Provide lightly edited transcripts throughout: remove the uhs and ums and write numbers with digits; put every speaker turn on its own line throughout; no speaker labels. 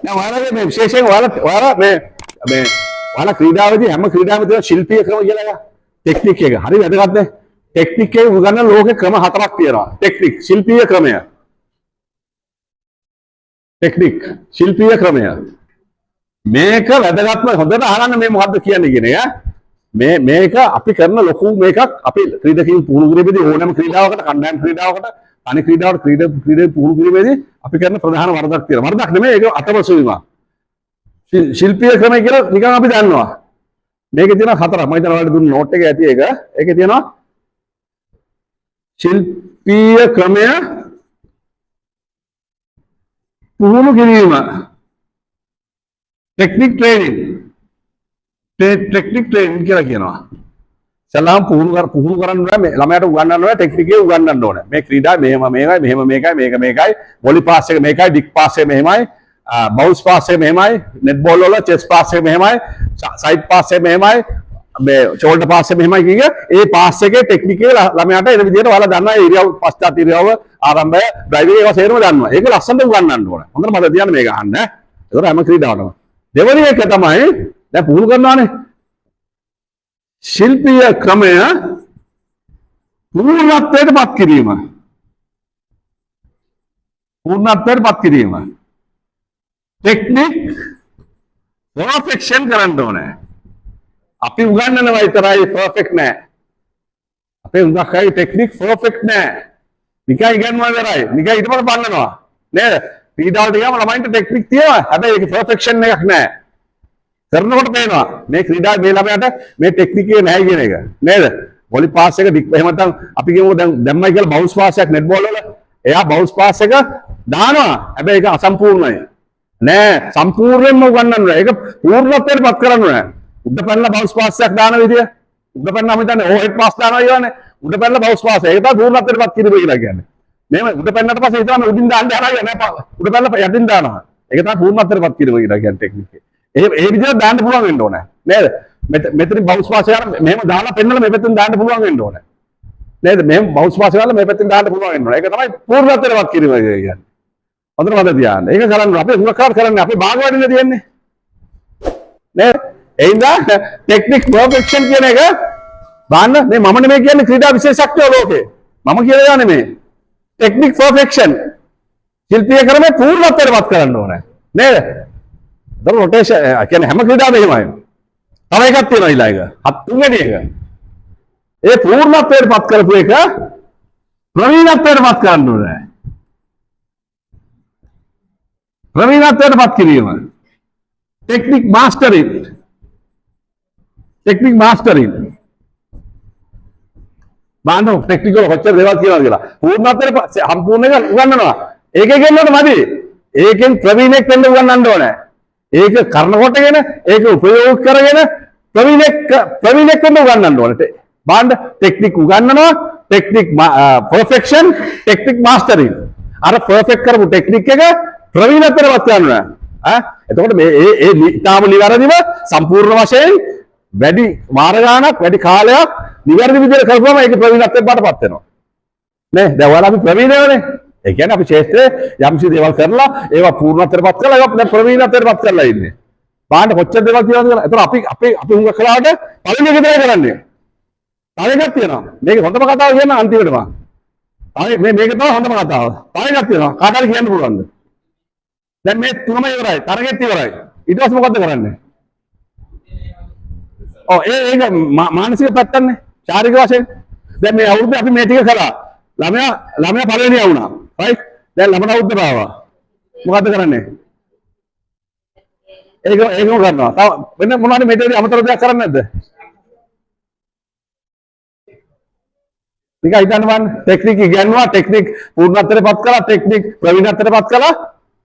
දැන් ඔයාලගේ මේ විශේෂයෙන් ඔයාලා මේ ඔයාලා ක්‍රීඩාවේදී හැම ක්‍රීඩාවෙම තියෙන ශිල්පීය ක්‍රම කියලා එකක්. ටෙක්නික් එක. හරි වැදගත් නේ. ටෙක්නික් එකේ උගන්වන ලෝකේ ක්‍රම 4ක් තියෙනවා. ටෙක්නික් ශිල්පීය ක්‍රමය. ටෙක්නික් ශිල්පීය ක්‍රමය. මේක වැදගත්ම හොඳට අහන්න මේ මොකද්ද කියන්නේ කියන එක. මේක අපි කරන ලොකු මේකක් අපි ක්‍රීඩකයන් පුහුණු කිරීමේදී ඕනෑම ක්‍රීඩාවකට කණ්ඩායම් ක්‍රීඩාවකට අනිත් ක්‍රීඩාවට ක්‍රීඩා පුහුණු කිරීමේදී අපි කරන ප්‍රධාන වරදක් තියෙනවා. වරදක් නෙමෙයි ඒක අතපසුවීම. ශිල්පීය ක්‍රමය කියලා නිකන් අපි දන්නවා. මේකේ තියෙනවා 4ක්. මම හිතනවා ඔයාලට දුන්න නෝට් එකේ ඇති ඒක. ඒකේ තියෙනවා ශිල්පීය ක්‍රමය පුහුණු කිරීම. ටෙක්නික් ට්‍රේනින් ටෙක්නික් ට්‍රේනින් කියලා කියනවා. සලාම් පුහුණු කරන්න ඕනේ ළමයාට උගන්වන්න ඕනේ ටෙක්නික් එක උගන්වන්න ඕනේ. මේ ක්‍රීඩා මෙහෙම මේකයි මේකයි වොලි පාස් එක මේකයි ඩික් පාස් එක මෙහෙමයි බවුන්ස් පාස් එක මෙහෙමයි නෙට් බෝල් වල චෙස් පාස් එක මෙහෙමයි සයිඩ් පාස් එක මෙහෙමයි මේ ෂෝල්ඩර් පාස් එක මෙහෙමයි කිය ඒ පාස් එකේ ටෙක්නික් එක ළමයාට එන විදිහට ඔයාලා දන්නවා ඉරියව් පශ්චාත් ඉරියව් ආරම්භය ඩ්‍රයිවිං ඒවා සේරම දන්නවා. ඒක ලස්සනට උගන්වන්න ඕනේ. හොඳට මතක තියාගන්න මේක අහන්න. ඒක හැම ක්‍රීඩාවකම. දෙවෙනි එක තමයි දැන් පුහුණු කරනවානේ ශිල්පීය ක්‍රමය පූර්ණත්වයට පත් කිරීම. පූර්ණත්වයට පත් කිරීම. ටෙක්නික් පර්ෆෙක්ෂන් කරන්න ඕනේ. අපි උගන්වනවා විතරයි පර්ෆෙක්ට් නෑ. අපේ උගන්වන්නේ ටෙක්නික් පර්ෆෙක්ට් නෑ. නිකන් ඉගෙනුවා විතරයි. නිකන් ඊට පස්සේ බලනවා. නේද? ක්‍රීඩාවට ගියාම ළමයින්ට ටෙක්නික් තියෙනවා. හැබැයි ඒක පර්ෆෙක්ෂන් එකක් නෑ. කරනකොට පේනවා මේ ක්‍රීඩාවේ මේ ළමයාට මේ ටෙක්නික් එක නැහැ කියන එක නේද? වොලි පාස් එක එහෙම නැත්නම් අපි කියමු දැන් දැම්මයි කියලා බවුන්ස් පාස් එකක් නෙට් බෝල් වල එයා බවුන්ස් පාස් එක දානවා. හැබැයි ඒක අසම්පූර්ණයි. නෑ සම්පූර්ණයෙන්ම උගන්වන්න ඕනේ. ඒක පූර්ණත්වයට පත් කරන්න ඕනේ. උඩ පැනලා බවුන්ස් පාස් එකක් දාන විදිය. උඩ පැනලා අපි දන්නේ ඕහෙඩ් පාස් දානවා කියලානේ. උඩ පැනලා බවුන්ස් පාස් එක. ඒක තමයි පූර්ණත්වයට පත් කිරීම කියලා කියන්නේ. මේව උඩ පැනනට පස්සේ හිතනවා උඩින් දාන්න හරියන්නේ නැහැ. උඩ පැනලා යටින් දානවා. ඒක තමයි පූර්ණත්වයට පත් කිරීම කියලා කියන්නේ ටෙක්නික් එක. ඒ විදිහට දාන්න පුළුවන් වෙන්න ඕනේ නේද? මෙතන බවුන්ස් පාස් එකක් මෙහෙම දාලා පෙන්නලා මේ පැත්තෙන් දාන්න පුළුවන් වෙන්න ඕනේ. නේද? මෙහෙම බවුන්ස් පාස් එකක් මේ පැත්තෙන් දාන්න පුළුවන් වෙන්න ඕනේ. ඒක තමයි පූර්ණත්වයට කිරීම කියන්නේ. හොඳට මතක තියාගන්න. ඒක කරන්නේ අපි හුඟක් කරන්නේ අපි භාග වඩින්න තියෙන්නේ. නේද? එහෙනම් ටෙක්නික් පර්ෆෙක්ෂන් කියන එක දාන්න මේ මම නෙමෙයි කියන්නේ ක්‍රීඩා විශේෂඥයෝ ලෝකේ. මම කියලා නෙමෙයි. ටෙක්නික් පර්ෆෙක්ෂන් ශිල්පීය ක්‍රමේ පූර්ණත්වයට පත් කරන්න ඕනේ. නේද? රොටේෂන් කියන්නේ හැම ක්‍රීඩාවෙම එහෙමයි. තව එකක් තියෙනවා ඊළඟ එක. තුන්වෙනි එක. ඒ පූර්ණත්වයට පත් කරපු එක ප්‍රවීණත්වයට පත් කරන්න ඕනේ. ප්‍රවීණත්වයට පත් කිරීම. ටෙක්නික් මාස්ටරින්. ටෙක්නික් මාස්ටරින්. බාන්න ටෙක්නික් වල කොච්චර දේවල් කියනවාද කියලා. පූර්ණත්වයට සම්පූර්ණ එක උගන්වනවා. ඒකේ කියනකොට මදි. ඒකෙන් ප්‍රවීණෙක් වෙන්න උගන්වන්න ඕනේ. ඒක කරනකොටගෙන ඒක උපයෝග කරගෙන ප්‍රවීණෙක් වෙන්න උගන්වන්න ඕනේ. බාන්න ටෙක්නික් උගන්වනවා ටෙක්නික් පර්ෆෙක්ෂන් ටෙක්නික් මාස්ටරින්. අර පර්ෆෙක්ට් කරපු ටෙක්නික් එක ප්‍රවීණත්වයට පත් කරනවා. එතකොට මේ ඊටාම නිවැරදිව සම්පූර්ණ වශයෙන් වැඩි වාර ගාණක් වැඩි කාලයක් නිවැරදි විදිහට කරපුවම ඒක ප්‍රවීණත්වයට පත් වෙනවා. නේ? දැන් ඔයාලා අපි ප්‍රවීණයෝනේ. ඒ කියන්නේ අපි ක්ෂේත්‍රයේ යම්සි දේවල් කරලා ඒවා පූර්ණත්වයට පත් කරලා ඒවා දැන් ප්‍රවීණත්වයට පත් කරලා ඉන්නේ. බලන්න කොච්චර දේවල් තියෙනවද කියලා. ඒතර අපි හුඟ කලාවට පළවෙනි එක විතරයි කරන්නේ. තව එකක් තියෙනවා. මේක හොඳම කතාව කියන අන්තිමටම. මේක තමයි හොඳම කතාව. තව එකක් තියෙනවා. කාට හරි කියන්න පුළුවන්ද? දැන් මේ තුනම ඉවරයි. තරගෙත් ඉවරයි. ඊට පස්සේ මොකද්ද කරන්නේ? ඔව් ඒක මානසික පැත්තන්නේ. ශාරීරික වශයෙන්. දැන් මේ අවුරුද්දේ අපි මේ ටික කළා. ළමයා පළවෙනි වුණා. right? දැන් ළමන අවුරුද්ද පාවා. මොකද්ද කරන්නේ? ඒකම කරනවා. තව වෙන මොනවද මේකේදී අමතර දෙයක් කරන්නේ නැද්ද? නිකන් හිතන්න බලන්න. ටෙක්නික් ඉගෙනුවා, ටෙක්නික් පූර්ණත්වයට පත් කළා, ටෙක්නික් ප්‍රවීණත්වයට පත් කළා.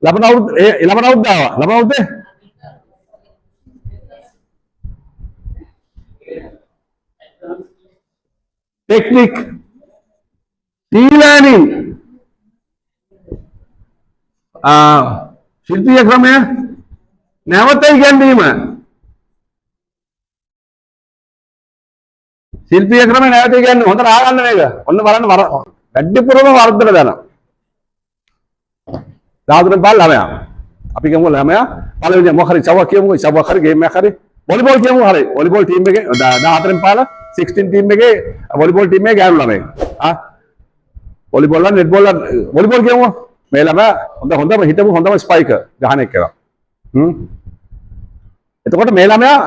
ළමන අවුරුද්ද ආවා. ළමන අවුරුද්දේ ටෙක්නික් e-learning ශිල්පීය ක්‍රමය නැවත ඉගෙනීම ශිල්පීය ක්‍රමය නැවත ඉගෙනීම හොඳට ආගන්න මේක. ඔන්න බලන්න වැඩිපුරම වර්ධන දානවා. 13 පහළ ළමයා. අපි කියමු ළමයා පළවෙනි මොකක් හරි චවක් කියමු චවක් හරි ගේම් එකක් හරි වොලිබෝල් කියමු හරි වොලිබෝල් ටීම් එකේ 14න් පාලා 16 ටීම් එකේ වොලිබෝල් ටීම් එකේ ගෑනු ළමයි වොලිබෝල් වල නෙට්බෝල් වොලිබෝල් කියමු මේ ළමයා හොඳම හිටපු හොඳම ස්පයිකර් ගහන එක්කෙනා එතකොට මේ ළමයා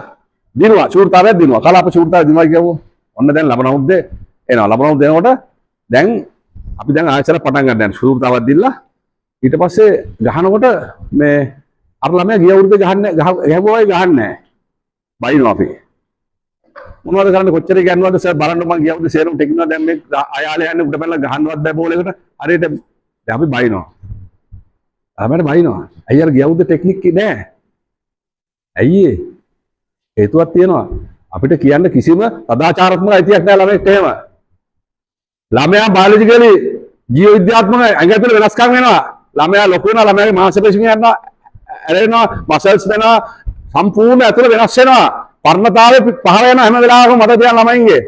දිනුවා ශූරතාවයක් දිනුවා කලාප ශූරතාවය දිනුවා කියමු ඔන්න දැන් ලබනවුද්දේ එනවා ලබනවුද්දේ එනකොට දැන් අපි දැන් ආයෙත් පටන් ගන්න දැන් ශූරතාවක් දීලා ඊට පස්සේ ගහනකොට මේ අර ළමයා ගිය අවුරුද්දේ ගහුවා ගහන්නේ නැහැ බයිනවා අපි මොනවද කරන්නේ කොච්චර ගන්නවද සර් බලන්න මං ගිය අවුරුද්දේ සේරම ටෙක්නිකල් දැන් මේ අයාලේ යන්නේ උඩ පැනලා ගහන්නවත් බෑ බෝල් එකට හරියට දැන් අපි බයිනවා අපිට බයිනවා අයිය අර ගිය අවුරුද්දේ ටෙක්නික් නෑ ඇයි හේතුවක් තියෙනවා අපිට කියන්න කිසිම සදාචාරාත්මක අයිතියක් නෑ ළමයිට එහෙම ළමයා බයොලොජිකලි ජීව විද්‍යාත්මක ඇඟ ඇතුළේ වෙනස්කම් වෙනවා ළමයා ලොකු වෙනවා ළමයාගේ මාංශපේශීන් යනවා ඇරෙනවා මසල්ස් වෙනවා සම්පූර්ණ ඇතුළේ වෙනස් වෙනවා පර්ණතාවයේ පහළ වෙන හැම වෙලාවකම මට තියන ළමයින්ගේ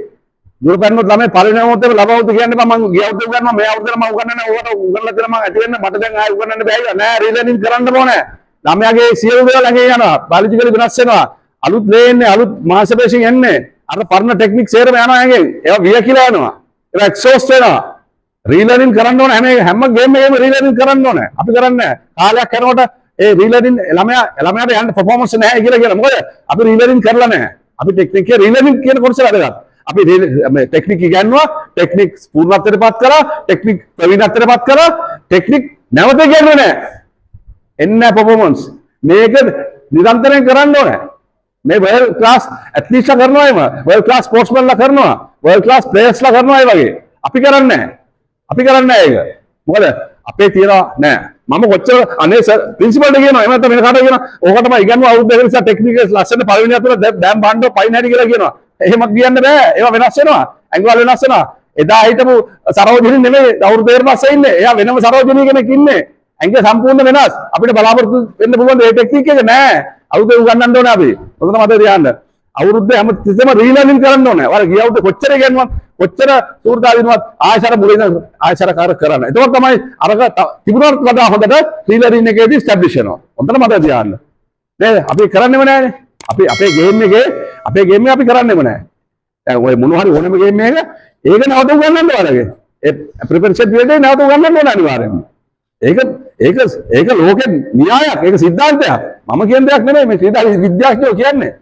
දුර පැන්නොත් ළමයි පළවෙනි මොහොතේ ලබවුත් කියන්නේ මම ගිය අවුරුද්දේ උගන්වනවා මේ අවුරුද්දේ මම උගන්වන්නේ ඕකට උගන්වලා තියෙන මම ඇති වෙන්න මට දැන් ආයෙ උගන්වන්න බෑ නෑ රීලර්නින් කරන්න ඕනේ ළමයාගේ සියලු දේවල් ළඟේ යනවා බයොලොජිකලි වෙනස් වෙනවා අලුත් ලේන්නේ අලුත් මාංශපේශීන් එන්නේ අර පරණ ටෙක්නික් සේරම යනවා ඇඟෙන් ඒවා වියකිලා යනවා ඒවා එක්සෝස්ට් වෙනවා රීලර්නින් කරන්න ඕනේ හැම ගේම් එකේම රීලර්නින් කරන්න ඕනේ අපි කරන්නේ කාලයක් යනකොට ඒ රීලර්නින් ළමයාට යන්න පර්ෆෝමන්ස් නැහැ කියලා මොකද අපි රීලර්නින් කරලා නැහැ අපි ටෙක්නික් එකේ රීලර්නින් කියන කොටස වැඩගත් අපි ටෙක්නික් ඉගෙනනවා ටෙක්නික් පූර්ණත්වයටපත් කරා ටෙක්නික් ප්‍රවීණත්වයටපත් කරා ටෙක්නික් නැවත ඉගෙනුවේ නැහැ එන්නේ පර්ෆෝමන්ස් මේක නිරන්තරයෙන් කරන්න ඕනේ මේ වර්ල්ඩ් ක්ලාස් ඇත්ලීට්ස්ලා කරනවා එම වර්ල්ඩ් ක්ලාස් ස්පෝර්ට්ස්මන්ලා කරනවා වර්ල්ඩ් ක්ලාස් ප්ලේයර්ස්ලා කරනවා ඒ වගේ අපි කරන්නේ නැහැ ඒක මොකද අපේ තියනවා නෑ මම කොච්චර අනේ සර් ප්‍රින්සිපල්ට කියනවා එහෙම නැත්නම් වෙන කාටද කියනවා ඕකටම ඉගෙනුවා අවුරුද්ද දෙක නිසා ටෙක්නික් එක ලස්සන පළවෙනි අතර දැන් බණ්ඩෝ පයින් හැටි කියලා කියනවා එහෙමත් කියන්න බෑ ඒවා වෙනස් වෙනවා ඇඟවල වෙනස් වෙනවා එදා හිටපු සරෝජිනී නෙමෙයි අවුරුදු දෙකකට පස්සේ ඉන්නේ එයා වෙනම සරෝජිනී කෙනෙක් ඉන්නේ ඇඟ සම්පූර්ණ වෙනස් අපිට බලාපොරොත්තු වෙන්න පුළුවන් ඒ ටෙක්නික් එක නෑ අවුරුද්ද උගන්නන්න ඕනේ අපි ඔතන මතක තියාගන්න අවුරුද්ද හැමතිස්සෙම රීලර්නින් කරන්න ඕනේ වල ගිය අවුරුද්ද කොච්චර ඉගෙනුවත් කොච්චර සූර්දාවිනවත් ආයශර මුලින් ආයශර කරන්න එතකොට තමයි අරක තිබුණාට වඩා හොඳට රීලර්නින් එකේදී ස්ටැබ්ලිෂ් වෙනවා හොඳට මතක තියාගන්න නේද අපි කරන්නේම නෑනේ අපි අපේ ගේම් එකේ අපි කරන්නේම නෑ දැන් ඔය මොන හරි ඕනෙම ගේම් එකක ඒක නැවත උගන්නන්න ඕනගේ ඒ ප්‍රිපෙරේෂන් පීරියඩ් එක නැවත උගන්නන්න ඕන අනිවාර්යයෙන්ම ඒක ලෝකේ න්‍යායක් ඒක සිද්ධාන්තයක් මම කියන දෙයක් නෙමෙයි මේ ක්‍රීඩා විද්‍යාඥයෝ කියන්නේ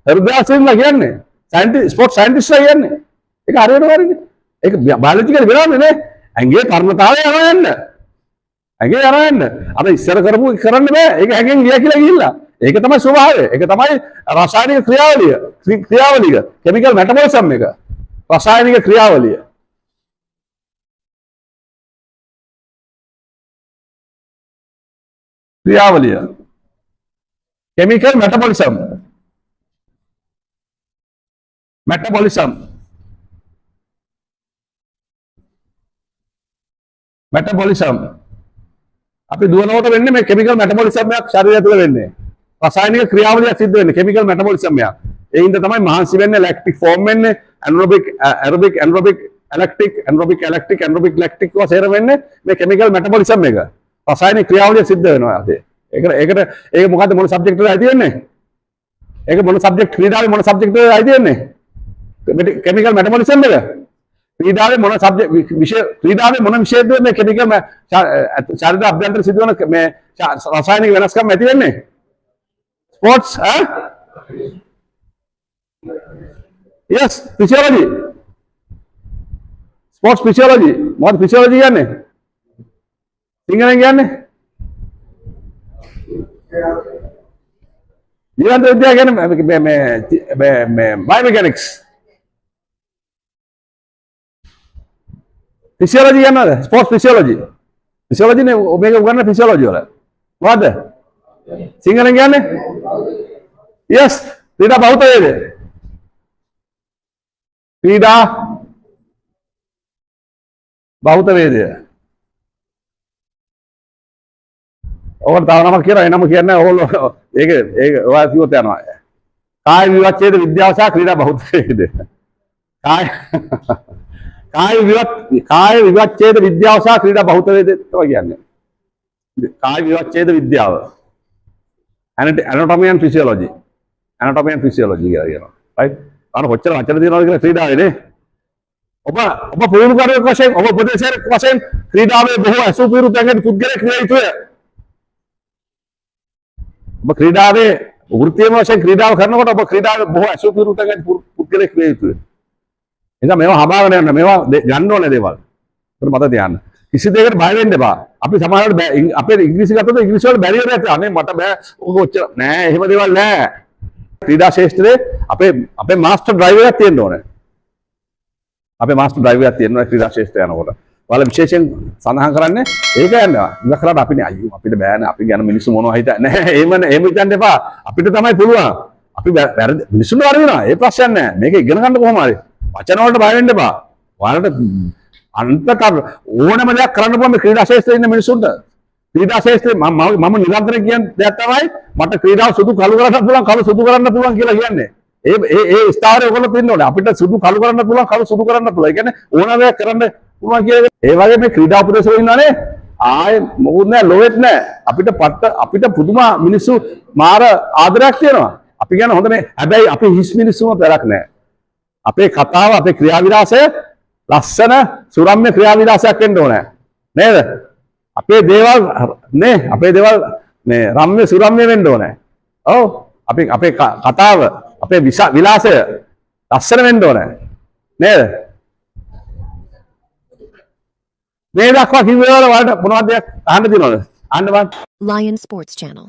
හෘදයාසෙන්ලා කියන්නේ ස්පෝර්ට් සයන්ටිස්ට්ලා කියන්නේ ඒක හරියට හරිනේ ඒක බයොලොජිකලි වෙනවනේ නේ ඇඟේ පර්ණතාවය යනවා යන්න අර ඉස්සර කරපු කරන්න බෑ ඒක ඇඟෙන් ගියා කියලා ගිහිල්ලා ඒක තමයි ස්වභාවය ඒක තමයි රසායනික ක්‍රියාවලිය කෙමිකල් මෙටබොලිසම් එක රසායනික ක්‍රියාවලිය chemical metabolism අපි දුවනකොට වෙන්නේ මේ chemical metabolism එකක් ශරීරය තුළ වෙන්නේ රසායනික ක්‍රියාවලියක් සිද්ධ වෙන්නේ chemical metabolism එකක් ඒ හින්දා තමයි මහන්සි වෙන්නේ lactic form වෙන්නේ anaerobic lactic lactic වශයෙන් වෙන්නේ මේ chemical metabolism එක රසායනික ක්‍රියාවලිය සිද්ධ වෙනවා ඒක මොකද්ද මොන සබ්ජෙක්ට් එකද අයිති වෙන්නේ ඒක මොන සබ්ජෙක්ට් ක්‍රීඩාවේ මොන සබ්ජෙක්ට් එකද අයිති වෙන්නේ කෙමිකල් මෙටබොලිසම් එක ක්‍රීඩාවේ මොන සබ්ජෙක්ට් විෂය ක්‍රීඩාවේ මොන විෂයද මේ කෙමිකල් ශරීර අභ්‍යන්තර සිදුවන මේ රසායනික වෙනස්කම් ඇති වෙන්නේ sports yes physiology sports physiology මොකද physiology කියන්නේ සිංහලෙන් කියන්නේ ජීවන්ත විද්‍යාව කියන්නේ මේ බයොමෙකානික්ස් ෆිසියොලොජි කියනවාද ස්පෝර්ට්ස් ෆිසියොලොජි නේ මේක උගන්වන ෆිසියොලොජි වල මොකද්ද සිංහලෙන් කියන්නේ yes ක්‍රීඩා බහුත වේද ක්‍රීඩා බහුත වේදය ඕකට තව නමක් කියනවා එනම කියන්නේ ඕගොල්ලෝ ඒක ඔයා කිව්වොත් යනවා කාය විවච්ඡේද විද්‍යාව සහ ක්‍රීඩා බහුතරයේද කාය විවච්ඡේද විද්‍යාව සහ ක්‍රීඩා බහුතරයේද තමයි කියන්නේ කාය විවච්ඡේද විද්‍යාව anatomy and physiology. Anatomy and physiology කියලා කියනවා. right? අර කොච්චර වචන තියෙනවද කියලා ක්‍රීඩාවේනේ. ඔබ පුහුණුකරුවෙක් වශයෙන් ඔබ උපදේශකයෙක් වශයෙන් ක්‍රීඩාවේ බොහෝ අසුපිරු තැන්වල පුද්ගලයෙක් විය යුතුය. ඔබ ක්‍රීඩාවේ වෘත්තීය වශයෙන් ක්‍රීඩාව කරනකොට ඔබ ක්‍රීඩාවේ බොහෝ අසුපිරු තැන්වල පුද්ගලයෙක් විය යුතුය. එනිසා මේවා හදාගෙන යන්න මේවා ගන්න ඕනේ දේවල්. ඒක මතක තියාගන්න. කිසි දෙයකට බය වෙන්න එපා. අපි සමහරවිට අපේ ඉංග්‍රීසි ගත්තොත් ඉංග්‍රීසි වල බැරියර් එකක් අනේ මට බෑ ඔක ඔච්චර නෑ එහෙම දේවල් නෑ. ක්‍රීඩා ශාස්ත්‍රයේ අපේ මාස්ටර් ඩ්‍රයිවර් එකක් තියෙන්න ඕනේ. අපේ මාස්ටර් ඩ්‍රයිවර් එකක් තියෙනවා ක්‍රීඩා ශාස්ත්‍රය යනකොට. ඔයාලා විශේෂයෙන් සඳහන් කරන්නේ ඒක යනවා. ඉඳලා කරලා අපිනේ අයියෝ අපිට බෑනේ අපි ගැන මිනිස්සු මොනවා හිතන්නේ නෑ එහෙම හිතන්න එපා. අපිට තමයි පුළුවන්. අපි වැරදි මිනිස්සුන්ට වරදිනවා. ඒ ප්‍රශ්නයක් නෑ. මේක ඉගෙන ගන්න කොහොම හරි. වචන වලට බය වෙන්න එපා. ඔයාලට අන්තක ඕනම දෙයක් කරන්න පුළුවන් මේ ක්‍රීඩා ශාස්ත්‍රයේ ඉන්න මිනිස්සුන්ට. ක්‍රීඩා ශාස්ත්‍රයේ මම නිරන්තරයෙන් කියන දෙයක් තමයි මට ක්‍රීඩාව සුදු කළු කරන්න පුළුවන් කළු සුදු කරන්න පුළුවන් කියලා කියන්නේ. ඒ ස්ථාවරය ඔයගොල්ලෝ තින්න ඕනේ. අපිට සුදු කළු කරන්න පුළුවන් කළු සුදු කරන්න පුළුවන්. ඒ කියන්නේ ඕනම දෙයක් කරන්න පුළුවන් කියලා. ඒ වගේ මේ ක්‍රීඩා උපදේශවල ඉන්නවනේ ආයේ මොකුත් නෑ ලොවෙත් නෑ. අපිට පුදුම මිනිස්සු මාර ආදරයක් තියෙනවා. අපි කියන්නේ හොඳ මේ හැබැයි අපි හිස් මිනිස්සුම පෙරක් නෑ. අපේ කතාව අපේ ක්‍රියා විලාසය ලස්සන සුරම්‍ය ක්‍රියා විලාසයක් වෙන්න ඕනේ නේද? අපේ දේවල් මේ රම්‍ය සුරම්‍ය වෙන්න ඕනේ. ඔව් අපේ කතාව අපේ විලාසය ලස්සන වෙන්න ඕනේ නේද? මේ දක්වා කිව්වේ වල වලට මොනවද අහන්න තියෙනවද? අහන්න බලන්න.
Lion Sports Channel.